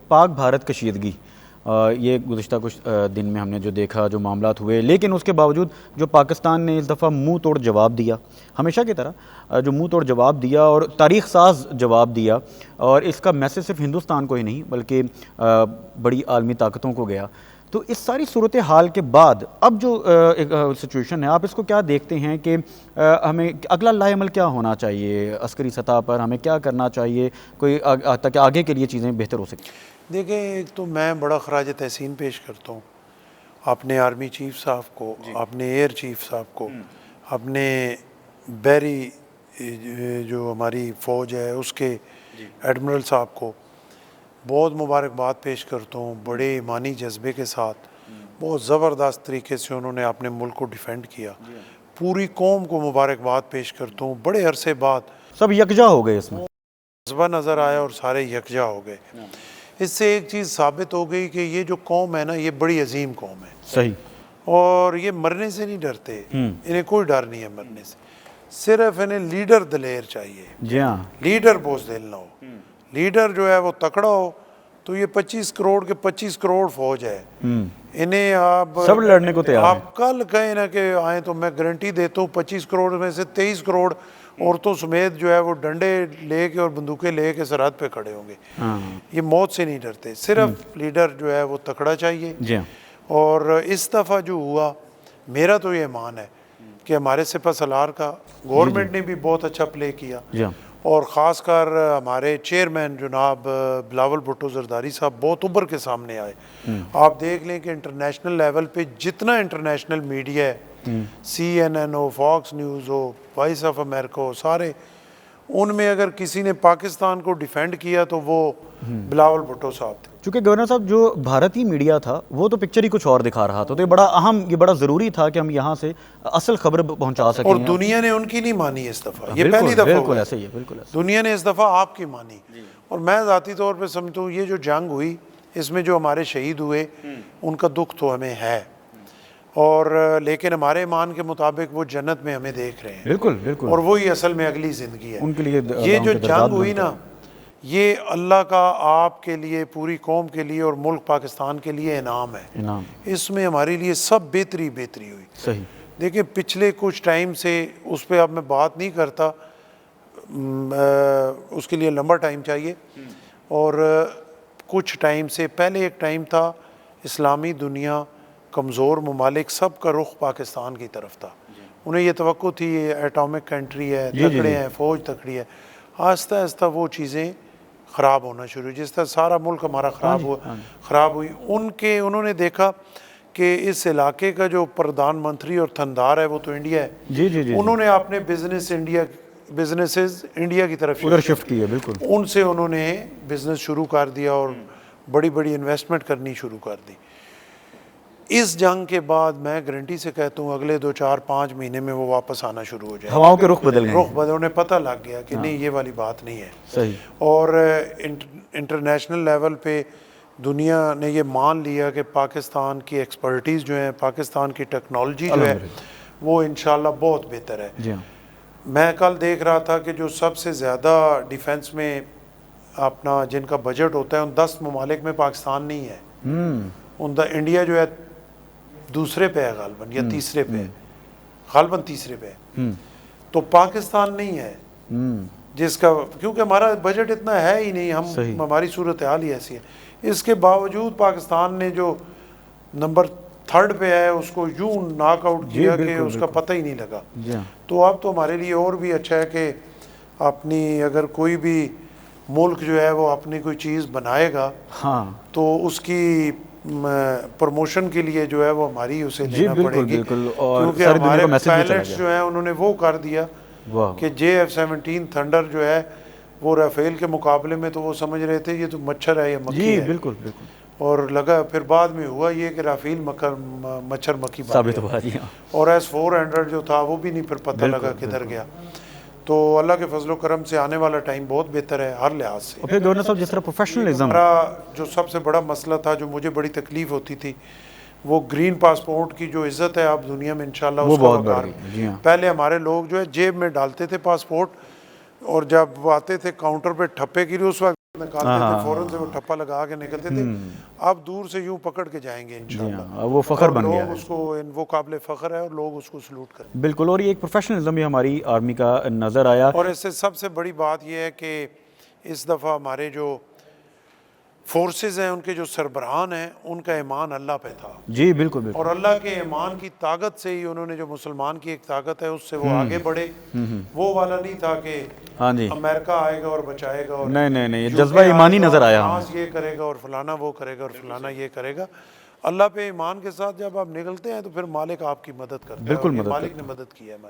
पाक भारत कशीदगी, ये गुज़िश्ता कुछ दिन में हमने जो देखा, जो मामलात हुए, लेकिन उसके बावजूद जो पाकिस्तान ने इस दफ़ा मुंह तोड़ जवाब दिया, हमेशा की तरह जो मुंह तोड़ जवाब दिया और तारीख़ साज जवाब दिया, और इसका मैसेज सिर्फ हिंदुस्तान को ही नहीं बल्कि बड़ी आलमी ताकतों को गया। तो इस सारी सूरत हाल के बाद अब जो एक सिचुएशन है, आप इसको क्या देखते हैं कि हमें अगला लाएमल क्या होना चाहिए अस्करी सतह पर, हमें क्या करना चाहिए कोई ताकि आगे के लिए चीज़ें बेहतर हो सकें? देखें, एक तो मैं बड़ा खराज तहसीन पेश करता हूँ अपने आर्मी चीफ साहब को, अपने एयर चीफ साहब को, अपने बहरी जो हमारी फ़ौज है उसके एडमिरल साहब को बहुत मुबारकबाद पेश करता हूँ। बड़े ईमानी जज्बे के साथ बहुत ज़बरदस्त तरीके से उन्होंने अपने मुल्क को डिफेंड किया। पूरी कौम को मुबारकबाद पेश करता हूँ। बड़े अरसे बाद सब यकजा हो गए, इसमें जज्बा नज़र आया और सारे यकजा हो गए। इससे एक चीज़ साबित हो गई कि ये जो कौम है ना, ये बड़ी अजीम कौम है। सही। और ये मरने से नहीं डरते, इन्हें कोई डर नहीं है मरने से, सिर्फ इन्हें लीडर दिलेर चाहिए। जी हाँ, लीडर बोझदिल ना हो, लीडर जो है वो तकड़ा हो। तो ये 25 करोड़ के 25 करोड़ फौज है, इन्हें आप सब लड़ने को तैयार आप कल कहें ना कि आए तो मैं गारंटी देता हूँ 25 करोड़ में से 23 करोड़ औरतों समेत जो है वो डंडे लेके और बंदूकें लेके सरहद पे खड़े होंगे। ये मौत से नहीं डरते, सिर्फ लीडर जो है वो तकड़ा चाहिए। जी हाँ। और इस दफ़ा जो हुआ, मेरा तो ये मान है कि हमारे सिपह सलार का गवर्नमेंट ने भी बहुत अच्छा प्ले किया, और ख़ासकर हमारे चेयरमैन जनाब बिलावल भुट्टो जरदारी साहब बहुत उभर के सामने आए। आप देख लें कि इंटरनेशनल लेवल पे जितना इंटरनेशनल मीडिया है, CNN हो, फॉक्स न्यूज़ हो, वॉइस ऑफ अमेरिका हो, सारे उनमें अगर किसी ने पाकिस्तान को डिफेंड किया तो वो बिलावल भुट्टो साहब थे। चूँकि गवर्नर साहब जो भारतीय मीडिया था वो तो पिक्चर ही कुछ और दिखा रहा था, तो ये बड़ा अहम, ये बड़ा ज़रूरी था कि हम यहाँ से असल खबर पहुँचा सकें। और दुनिया ने उनकी नहीं मानी इस दफ़ा, ये पहली दफ़ा बिल्कुल ऐसे ही है, बिल्कुल ऐसे। दुनिया ने इस दफ़ा आपकी मानी। और मैं ज़ाती तौर पे समझता हूँ ये जो जंग हुई इसमें जो हमारे शहीद हुए उनका दुख तो हमें है, और लेकिन हमारे ईमान के मुताबिक वो जन्नत में हमें देख रहे हैं। बिल्कुल बिल्कुल। और वही असल में अगली ज़िंदगी है उनके लिए। ये जो जंग हुई ना, ये अल्लाह का आपके लिए, पूरी कौम के लिए और मुल्क पाकिस्तान के लिए इनाम है। इनाम। इसमें हमारे लिए सब बेहतरी बेहतरी हुई। सही। देखिए पिछले कुछ टाइम से, उस पर अब मैं बात नहीं करता, उसके लिए लंबा टाइम चाहिए। और कुछ टाइम से पहले एक टाइम था इस्लामी दुनिया, कमज़ोर ममालिक, सब का रुख पाकिस्तान की तरफ था। उन्हें ये तवक्को थी ये एटॉमिक कंट्री है, तकड़े हैं, फ़ौज तकड़ी है। आहिस्ता आहिस्ता वो चीज़ें ख़राब होना शुरू हुई। जिस तरह सारा मुल्क हमारा ख़राब हुई, उन्होंने देखा कि इस इलाके का जो प्रधानमंत्री और थंदार है वो तो इंडिया है। उन्होंने अपने बिजनेसेस इंडिया की तरफ शिफ्ट किए। बिल्कुल। उनसे उन्होंने बिज़नेस शुरू कर दिया और बड़ी बड़ी इन्वेस्टमेंट करनी शुरू कर दी। इस जंग के बाद मैं गारंटी से कहता हूँ अगले 2-4-5 महीने में वो वापस आना शुरू हो जाए। हवाओं के रुख बदल गए, उन्हें पता लग गया कि नहीं, ये वाली बात नहीं है। सही। और इंटरनेशनल लेवल पे दुनिया ने ये मान लिया कि पाकिस्तान की एक्सपर्टीज़ जो है, पाकिस्तान की टेक्नोलॉजी जो है वो इंशाल्लाह बहुत बेहतर है। जी हाँ। मैं कल देख रहा था कि जो सबसे ज़्यादा डिफेंस में अपना जिनका बजट होता है उन 10 ममालिक में पाकिस्तान नहीं है। इंडिया जो है दूसरे पे है गालबन, या तीसरे पे है, गालबन तीसरे पे है। तो पाकिस्तान नहीं है जिसका, क्योंकि हमारा बजट इतना है ही नहीं, हमारी सूरत हाल ही ऐसी है। इसके बावजूद पाकिस्तान ने जो नंबर 3rd पे है उसको यूं नॉकआउट किया कि उसका पता ही नहीं लगा। तो अब तो हमारे लिए और भी अच्छा है कि अपनी, अगर कोई भी मुल्क जो है वो अपनी कोई चीज़ बनाएगा, तो उसकी प्रमोशन के लिए जो है वो हमारी उसे लेना पड़ेगी। क्योंकि हमारे पायलट्स जो है उन्होंने वो कर दिया कि JF-17 थंडर जो है वो राफेल के मुकाबले में तो वो समझ रहे थे ये तो मच्छर है या मक्खी है। बिल्कुल। और लगा, फिर बाद में हुआ ये कि राफेल मच्छर मक्खी साबित हुआ। और S-400 जो था वो भी नहीं फिर पता लगा किधर गया। तो अल्लाह के फजलो करम से आने वाला टाइम बहुत बेहतर है हर लिहाज से। और फिर गवर्नर साहब जिस तरह प्रोफेशनलिज्म, हमारा जो सबसे बड़ा मसला था, जो मुझे बड़ी तकलीफ होती थी, वो ग्रीन पासपोर्ट की जो इज्जत है अब दुनिया में इंशाल्लाह वो बहुत बढ़ गई। पहले हमारे लोग जो है जेब में डालते थे पासपोर्ट, और जब आते थे काउंटर पे ठप्पे के लिए उस वक्त निकालते थे फौरन से वो ठप्पा लगा के निकलते थे। अब दूर से यूं पकड़ के जाएंगे इंशाल्लाह। हाँ, वो फ़ख्र बन गया लोग है। उसको वो काबिल फ़ख्र है और लोग उसको सलूट करें। बिल्कुल, और ये एक प्रोफेशनलिज्म भी हमारी आर्मी का नज़र आया। और इससे सबसे बड़ी बात यह है कि इस दफ़ा हमारे जो फोर्सेस हैं उनके जो सरबराहान हैं उनका ईमान अल्लाह पे था, जी बिल्कुल बिल्कुल। और अल्लाह के ईमान की ताकत से ही उन्होंने जो मुसलमान की एक ताकत है उससे वो आगे बढ़े। वो वाला नहीं था कि हाँ जी, अमेरिका आएगा और बचाएगा और नहीं नहीं नहीं, ये यूके जज्बा ईमानी आएगा नज़र और आया फ्रांस हमें। ये करेगा और फलाना वो करेगा और फलाना ये करेगा। अल्लाह पे ईमान के साथ जब आप निकलते हैं तो फिर मालिक आपकी मदद करता है, बिल्कुल और ये मदद मालिक करता ने मदद की है हमारी।